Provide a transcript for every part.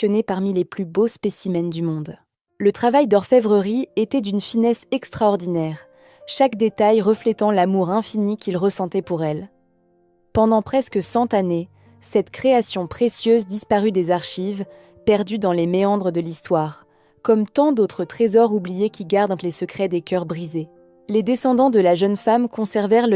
sélectionnés parmi les plus beaux spécimens du monde. Le travail d'orfèvrerie était d'une finesse extraordinaire, chaque détail reflétant l'amour infini qu'il ressentait pour elle. Pendant presque 100 années, cette création précieuse disparut des archives, perdue dans les méandres de l'histoire, comme tant d'autres trésors oubliés qui gardent les secrets des cœurs brisés. Les descendants de la jeune femme conservèrent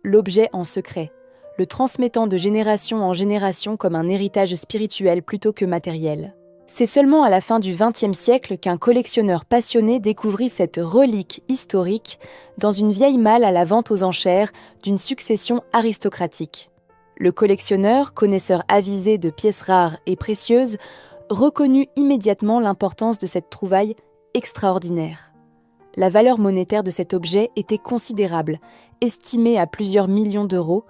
l'objet en secret, le transmettant de génération en génération comme un héritage spirituel plutôt que matériel. C'est seulement à la fin du XXe siècle qu'un collectionneur passionné découvrit cette relique historique dans une vieille malle à la vente aux enchères d'une succession aristocratique. Le collectionneur, connaisseur avisé de pièces rares et précieuses, reconnut immédiatement l'importance de cette trouvaille extraordinaire. La valeur monétaire de cet objet était considérable, estimée à plusieurs millions d'euros,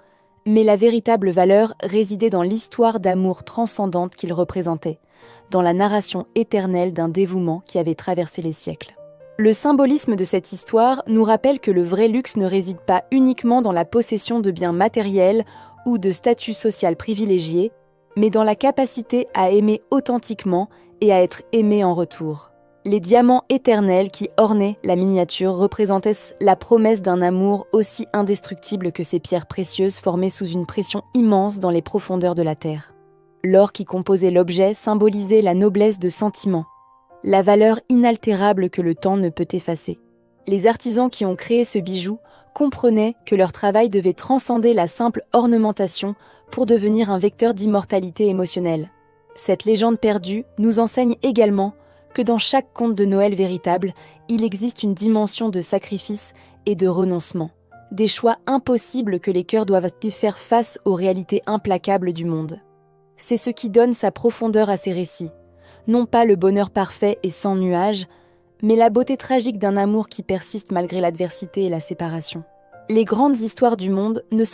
mais la véritable valeur résidait dans l'histoire d'amour transcendante qu'il représentait, dans la narration éternelle d'un dévouement qui avait traversé les siècles. Le symbolisme de cette histoire nous rappelle que le vrai luxe ne réside pas uniquement dans la possession de biens matériels ou de statut social privilégié, mais dans la capacité à aimer authentiquement et à être aimé en retour. Les diamants éternels qui ornaient la miniature représentaient la promesse d'un amour aussi indestructible que ces pierres précieuses formées sous une pression immense dans les profondeurs de la terre. L'or qui composait l'objet symbolisait la noblesse de sentiment, la valeur inaltérable que le temps ne peut effacer. Les artisans qui ont créé ce bijou comprenaient que leur travail devait transcender la simple ornementation pour devenir un vecteur d'immortalité émotionnelle. Cette légende perdue nous enseigne également que dans chaque conte de Noël véritable, il existe une dimension de sacrifice et de renoncement, des choix impossibles que les cœurs doivent faire face aux réalités implacables du monde. C'est ce qui donne sa profondeur à ces récits, non pas le bonheur parfait et sans nuages, mais la beauté tragique d'un amour qui persiste malgré l'adversité et la séparation. Les grandes histoires du monde ne sont